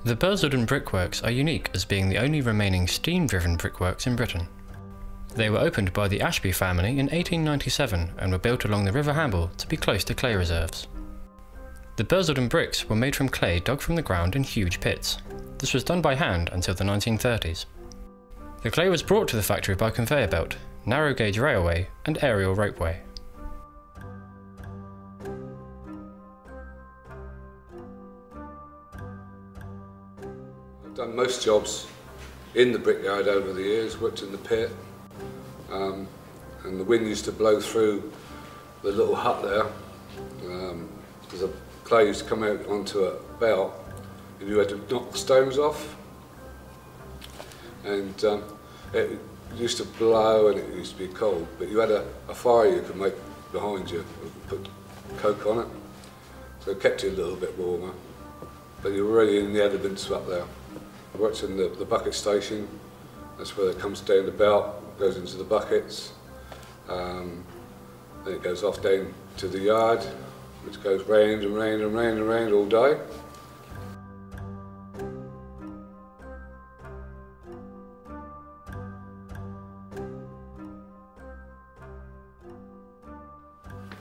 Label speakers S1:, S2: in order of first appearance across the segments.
S1: The Bursledon Brickworks are unique as being the only remaining steam-driven brickworks in Britain. They were opened by the Ashby family in 1897 and were built along the River Hamble to be close to clay reserves. The Bursledon bricks were made from clay dug from the ground in huge pits. This was done by hand until the 1930s. The clay was brought to the factory by conveyor belt, narrow gauge railway and aerial ropeway.
S2: I've done most jobs in the brickyard over the years, worked in the pit, and the wind used to blow through the little hut there, because the clay used to come out onto a belt and you had to knock the stones off, and it used to blow and it used to be cold, but you had a fire you could make behind you, put coke on it, so it kept you a little bit warmer, but you were really in the elements up there. I worked in the bucket station. That's where it comes down the belt, goes into the buckets, then it goes off down to the yard, which goes round and round and round and round all day.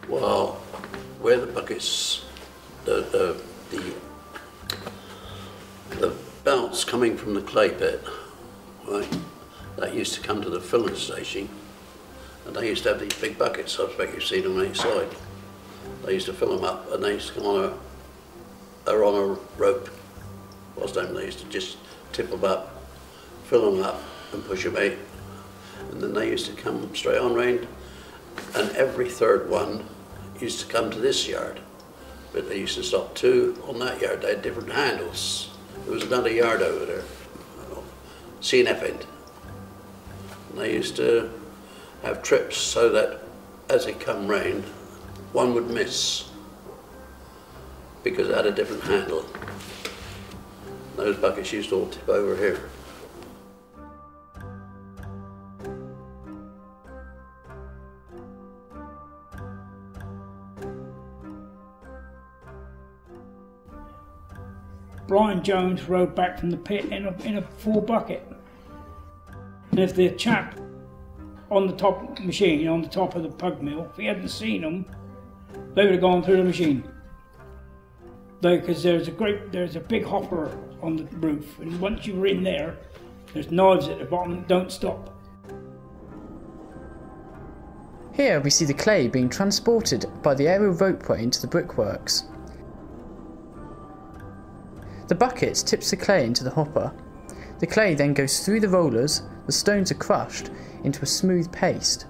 S3: Well, where the buckets, the belts coming from the clay pit, right, that used to come to the filling station, and they used to have these big buckets. I expect you've seen them on each side. They used to fill them up, and they used to come on a rope. Last time they used to just tip them up, fill them up, and push them out, and then they used to come straight on round, and every third one used to come to this yard, but they used to stop two on that yard. They had different handles. There was another yard over there, C&F end. And they used to have trips so that as it come round, one would miss because it had a different handle. Those buckets used to all tip over here.
S4: Brian Jones rode back from the pit in a full bucket. And if the chap on the top machine, on the top of the pug mill, if he hadn't seen them, they would have gone through the machine. Because there's a big hopper on the roof, and once you were in there, there's knives at the bottom that don't stop.
S5: Here we see the clay being transported by the aerial ropeway into the brickworks. The bucket tips the clay into the hopper. The clay then goes through the rollers, the stones are crushed into a smooth paste.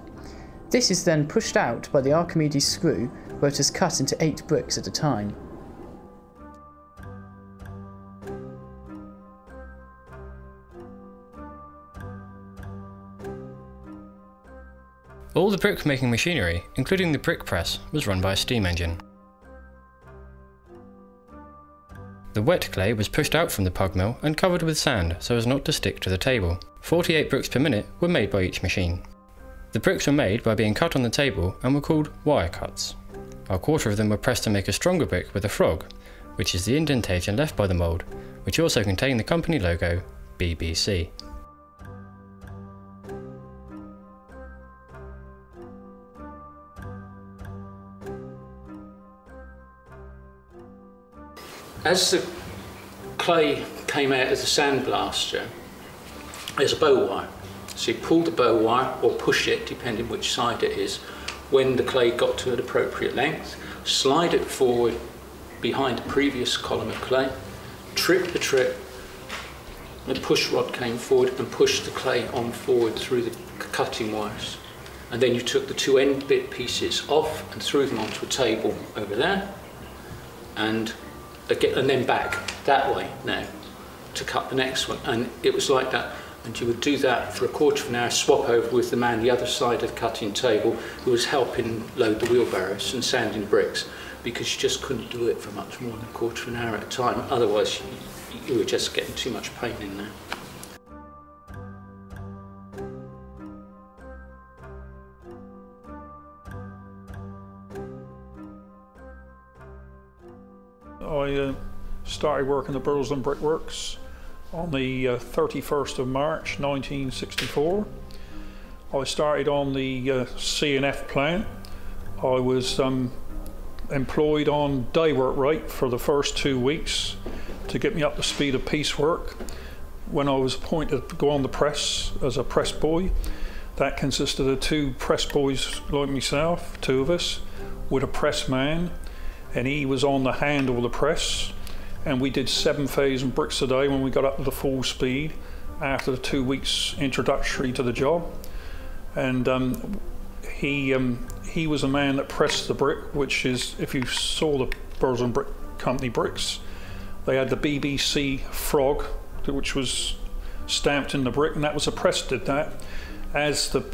S5: This is then pushed out by the Archimedes screw, where it is cut into 8 bricks at a time.
S1: All the brick-making machinery, including the brick press, was run by a steam engine. The wet clay was pushed out from the pug mill and covered with sand so as not to stick to the table. 48 bricks per minute were made by each machine. The bricks were made by being cut on the table and were called wire cuts. A quarter of them were pressed to make a stronger brick with a frog, which is the indentation left by the mould, which also contained the company logo, BBC.
S6: As the clay came out of the sandblaster, there's a bow wire. So you pull the bow wire or push it, depending which side it is, when the clay got to an appropriate length, slide it forward behind the previous column of clay, trip the trip, the push rod came forward and pushed the clay on forward through the cutting wires. And then you took the two end bit pieces off and threw them onto a table over there, and then back that way now to cut the next one, and it was like that, and you would do that for a quarter of an hour, swap over with the man the other side of the cutting table who was helping load the wheelbarrows and sanding bricks, because you just couldn't do it for much more than a quarter of an hour at a time, otherwise you were just getting too much pain in there.
S7: I Started working at Bursledon Brickworks on the 31st of March 1964. I started on the C&F plant. I was employed on day work rate for the first 2 weeks to get me up to speed of piecework. When I was appointed to go on the press as a press boy, that consisted of 2 press boys like myself, 2 of us, with a press man, and he was on the handle of the press, and we did 7,000 bricks a day when we got up to the full speed after the 2 weeks introductory to the job. And he was a man that pressed the brick, which is, if you saw the Bursledon Brick Company bricks, they had the BBC frog, which was stamped in the brick, and that was a press did that. As the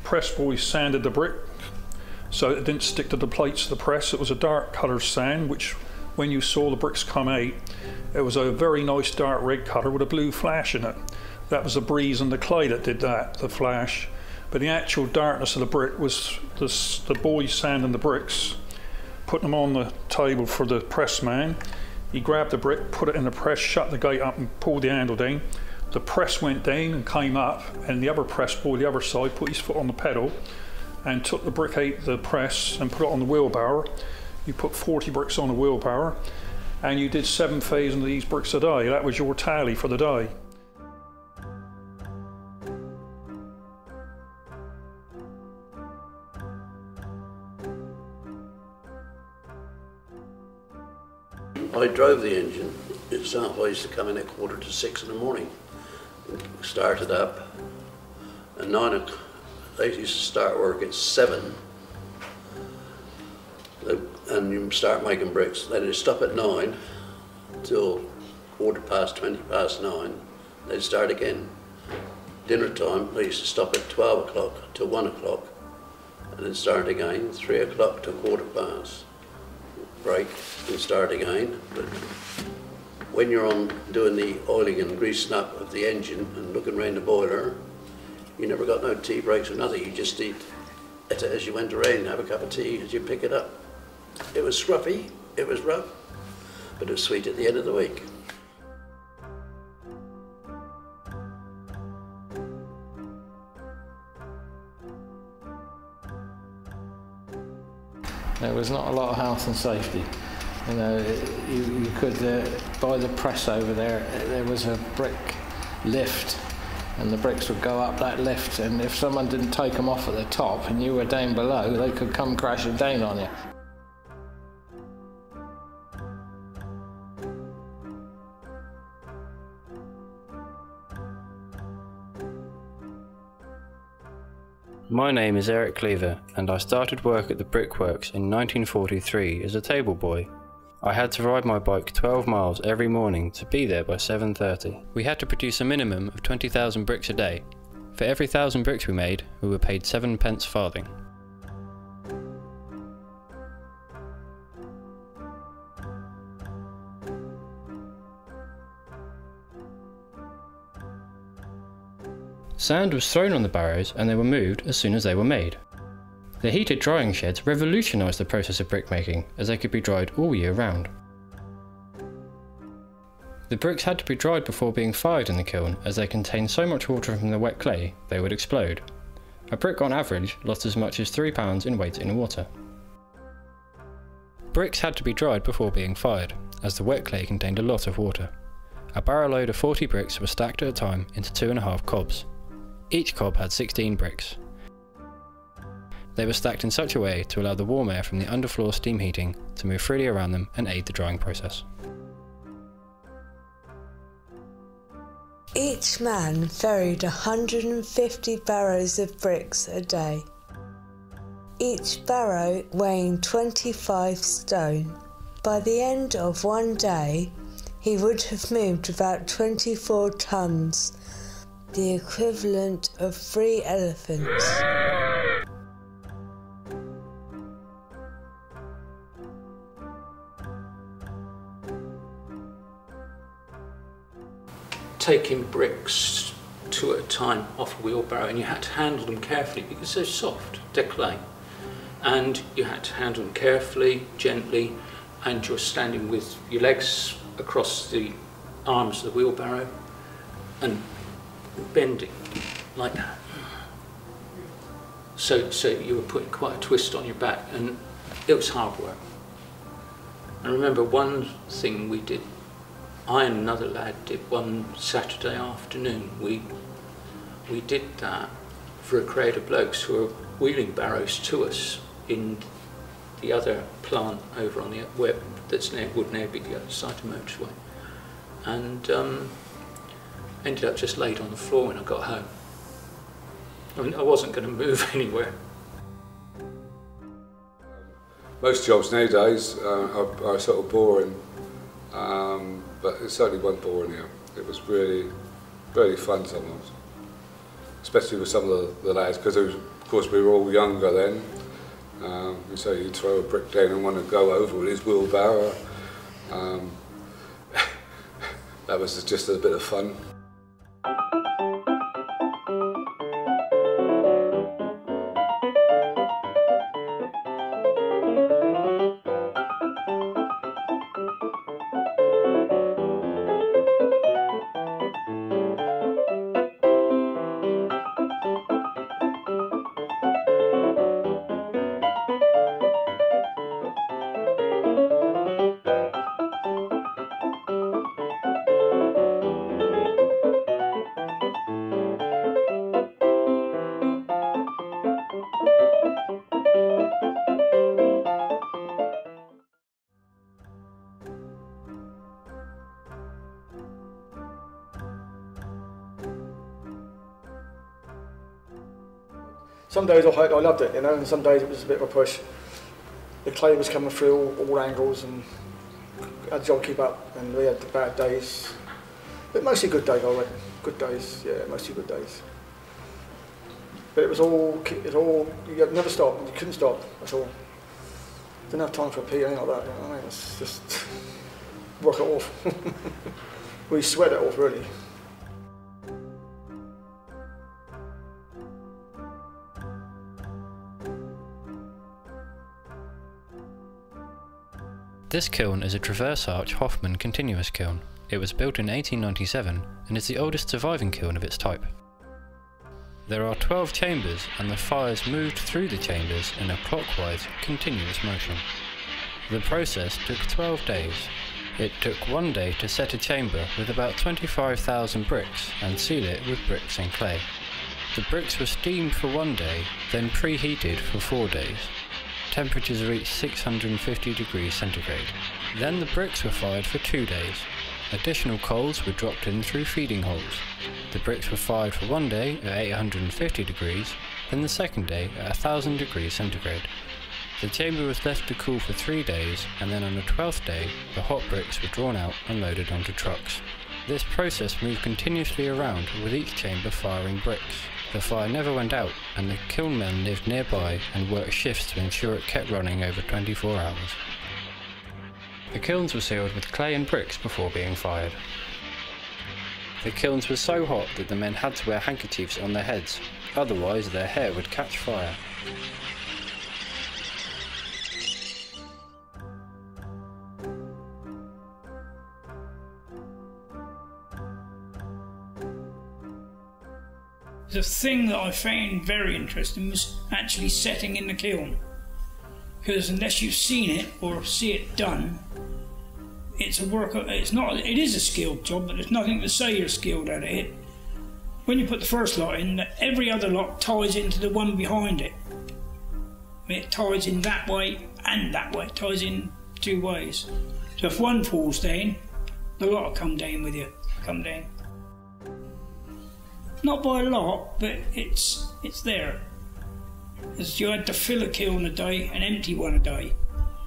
S7: press boys sanded the brick, so it didn't stick to the plates of the press, it was a dark colour sand, which when you saw the bricks come out, it was a very nice dark red colour with a blue flash in it. That was the breeze and the clay that did that, the flash. But the actual darkness of the brick was the boys sanding the bricks, putting them on the table for the press man. He grabbed the brick, put it in the press, shut the gate up and pulled the handle down. The press went down and came up, and the other press boy, the other side, put his foot on the pedal and took the brick out the press and put it on the wheelbarrow. You put 40 bricks on a wheelbarrow, and you did 7,000 of these bricks a day. That was your tally for the day.
S3: I drove the engine itself. I used to come in at 5:45 in the morning, start it up, and 9 o'clock. They used to start work at 7, and you start making bricks. Then they'd stop at 9 till 20 past 9. They'd start again. Dinner time, they used to stop at 12 o'clock till 1 o'clock, and then start again, 3 o'clock till 15. Break and start again. But when you're on doing the oiling and greasing up of the engine and looking around the boiler, you never got no tea breaks or nothing. You just eat it as you went around, have a cup of tea as you pick it up. It was scruffy, it was rough, but it was sweet at the end of the week.
S8: There was not a lot of health and safety. You know, you could, by the press over there, there was a brick lift, and the bricks would go up that lift, and if someone didn't take them off at the top and you were down below, they could come crashing down on you.
S1: My name is Eric Cleaver, and I started work at the Brickworks in 1943 as a table boy. I had to ride my bike 12 miles every morning to be there by 7:30. We had to produce a minimum of 20,000 bricks a day. For every 1,000 bricks we made, we were paid 7 pence farthing. Sand was thrown on the barrows and they were moved as soon as they were made. The heated drying sheds revolutionised the process of brickmaking, as they could be dried all year round. The bricks had to be dried before being fired in the kiln, as they contained so much water from the wet clay they would explode. A brick on average lost as much as 3 pounds in weight in water. Bricks had to be dried before being fired, as the wet clay contained a lot of water. A barrow load of 40 bricks were stacked at a time into 2.5 cobs. Each cob had 16 bricks. They were stacked in such a way to allow the warm air from the underfloor steam heating to move freely around them and aid the drying process.
S9: Each man ferried 150 barrows of bricks a day, each barrow weighing 25 stone. By the end of one day, he would have moved about 24 tons, the equivalent of 3 elephants.
S6: Taking bricks 2 at a time off a wheelbarrow, and you had to handle them carefully because they're soft, they're clay. And you had to handle them carefully, gently, and you're standing with your legs across the arms of the wheelbarrow and bending like that. So you were putting quite a twist on your back, and it was hard work. I remember one thing we did, I and another lad did one Saturday afternoon. We did that for a crowd of blokes who were wheeling barrows to us in the other plant over on the would now be the other side of the motorway, and ended up just laid on the floor when I got home. I mean, I wasn't going to move anywhere.
S2: Most jobs nowadays are sort of boring, but it certainly wasn't boring here. It was really, really fun sometimes, especially with some of the lads, because of course we were all younger then. So you'd throw a brick down and want to go over with his wheelbarrow. That was just a bit of fun.
S10: Some days I loved it, you know, and some days it was a bit of a push. The clay was coming through all angles, and I had a job to keep up, and we had the bad days. But mostly good days, I reckon. Good days, yeah, mostly good days. But it was all, you never stopped, you couldn't stop at all. Didn't have time for a pee or anything like that, you know what I mean? It's just work it off. We sweat it off, really.
S1: This kiln is a traverse arch Hoffman continuous kiln. It was built in 1897 and is the oldest surviving kiln of its type. There are 12 chambers, and the fires moved through the chambers in a clockwise, continuous motion. The process took 12 days. It took 1 day to set a chamber with about 25,000 bricks and seal it with bricks and clay. The bricks were steamed for 1 day, then preheated for 4 days. Temperatures reached 650 degrees centigrade. Then the bricks were fired for 2 days. Additional coals were dropped in through feeding holes. The bricks were fired for 1 day at 850 degrees, then the second day at 1000 degrees centigrade. The chamber was left to cool for 3 days, and then on the 12th day, the hot bricks were drawn out and loaded onto trucks. This process moved continuously around, with each chamber firing bricks. The fire never went out, and the kiln men lived nearby and worked shifts to ensure it kept running over 24 hours. The kilns were sealed with clay and bricks before being fired. The kilns were so hot that the men had to wear handkerchiefs on their heads, otherwise their hair would catch fire.
S4: The thing that I found very interesting was actually setting in the kiln, because unless you've seen it or see it done, it's a work. It is a skilled job, but there's nothing to say you're skilled at it. When you put the first lot in, every other lot ties into the one behind it. It ties in that way and that way. It ties in 2 ways. So if one falls down, the lot will come down with you. Come down. Not by a lot, but it's there. As you had to fill a kiln a day and empty one a day.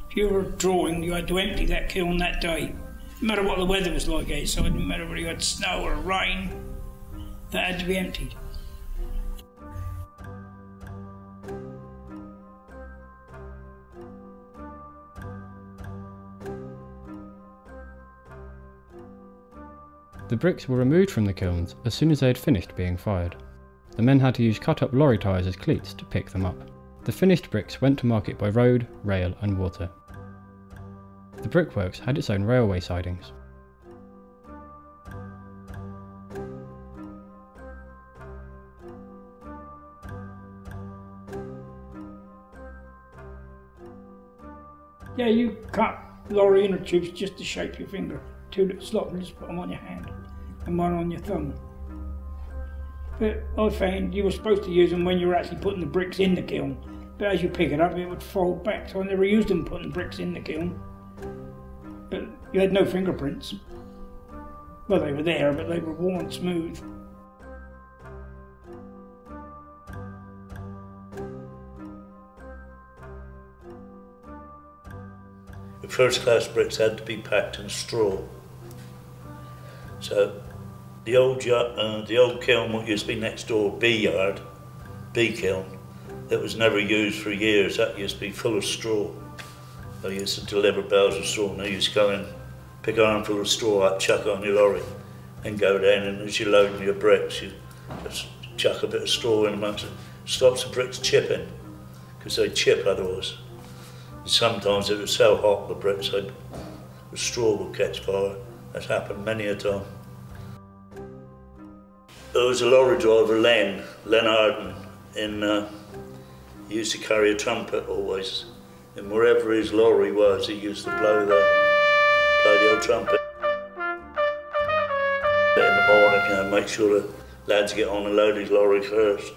S4: If you were drawing, you had to empty that kiln that day. No matter what the weather was like outside, no matter whether you had snow or rain, that had to be emptied.
S1: The bricks were removed from the kilns as soon as they had finished being fired. The men had to use cut-up lorry tyres as cleats to pick them up. The finished bricks went to market by road, rail and water. The brickworks had its own railway sidings.
S4: Yeah, you cut lorry inner tubes just to shape your finger. 2 little slots and just put them on your hand and one on your thumb. But I found you were supposed to use them when you were actually putting the bricks in the kiln. But as you pick it up, it would fold back, so I never used them putting bricks in the kiln. But you had no fingerprints. Well, they were there, but they were worn smooth.
S11: The first class bricks had to be packed in straw. So the old kiln, what used to be next door, B kiln, that was never used for years, that used to be full of straw. They used to deliver bales of straw, and they used to go in, pick an armful of straw up, chuck it on your lorry, and go down, and as you're loading your bricks, you just chuck a bit of straw in amongst it. Stops the bricks chipping, because they chip otherwise. And sometimes it was so hot, the bricks, the straw would catch fire. That's happened many a time. There was a lorry driver, Len Arden, he used to carry a trumpet always, and wherever his lorry was, he used to blow the old trumpet. In the morning, make sure the lads get on and load his lorry first.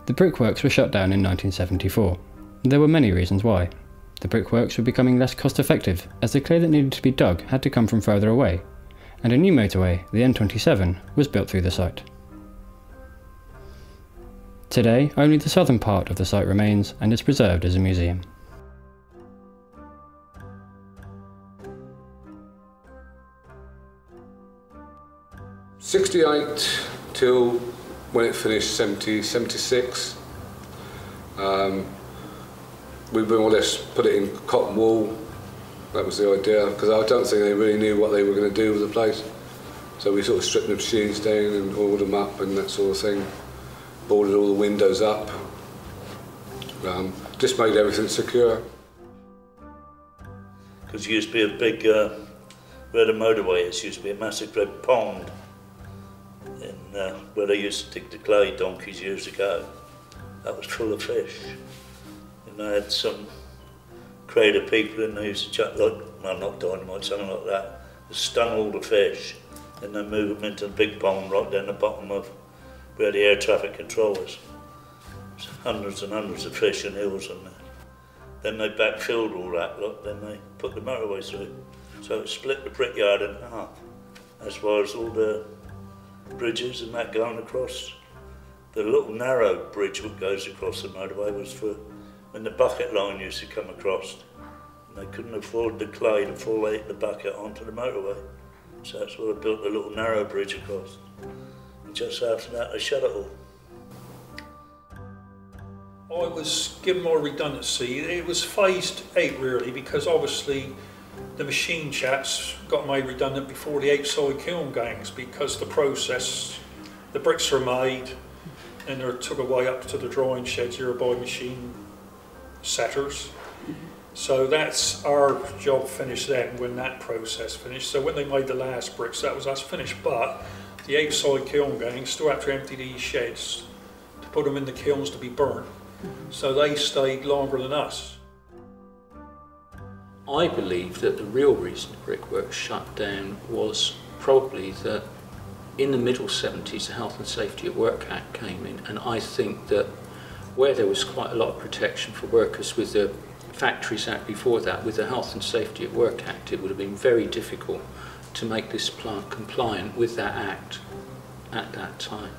S1: The brickworks were shut down in 1974. There were many reasons why. The brickworks were becoming less cost effective, as the clay that needed to be dug had to come from further away, and a new motorway, the M27, was built through the site. Today, only the southern part of the site remains and is preserved as a museum.
S2: '68 till when it finished, 76. We more or less put it in cotton wool. That was the idea, because I don't think they really knew what they were going to do with the place. So we sort of stripped the machines down and oiled them up and that sort of thing. Boarded all the windows up. Just made everything secure.
S11: Because it used to be a big, where the motorway is, used to be a massive red pond. Where they used to dig the clay donkeys years ago. That was full of fish. And they had some crowd of people in there used to chuck, not dynamite, something like that. They stung all the fish, and they move them into the big pond right down the bottom of where the air traffic control is. There's hundreds and hundreds of fish and eels in there. Then they backfilled all that, then they put the motorway through. So it split the brickyard in half, as far as all the bridges and that going across. The little narrow bridge that goes across the motorway was for when the bucket line used to come across. And they couldn't afford the clay to fall out the bucket onto the motorway. So that's why they built the little narrow bridge across. And just after that, they shut it all.
S7: I was given more redundancy. It was phased out really, because obviously the machine chaps got made redundant before the outside kiln gangs, because the process, the bricks are made and they're took away up to the drying sheds here by machine setters. So that's our job finished then when that process finished. So when they made the last bricks, that was us finished, but the outside kiln gangs still have to empty these sheds to put them in the kilns to be burnt. So they stayed longer than us.
S6: I believe that the real reason the brickworks shut down was probably that in the middle 70s the Health and Safety at Work Act came in, and I think that where there was quite a lot of protection for workers with the Factories Act before that, with the Health and Safety at Work Act, it would have been very difficult to make this plant compliant with that act at that time.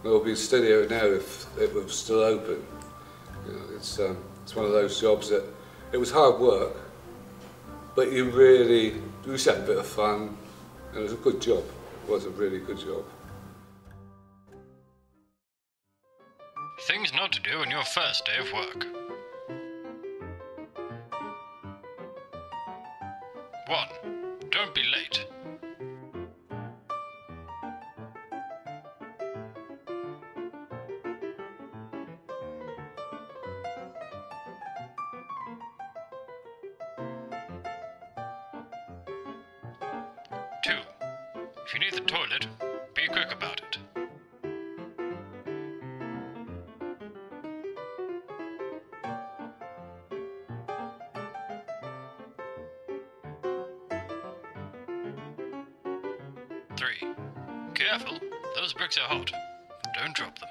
S2: It would be steadier now if it was still open. You know, it's one of those jobs that it was hard work, but you used to have a bit of fun, and it was a good job. It was a really good job.
S1: Things not to do on your first day of work. 1. Don't be late. 2. If you need the toilet, be quick about it. 3. Careful, those bricks are hot. Don't drop them.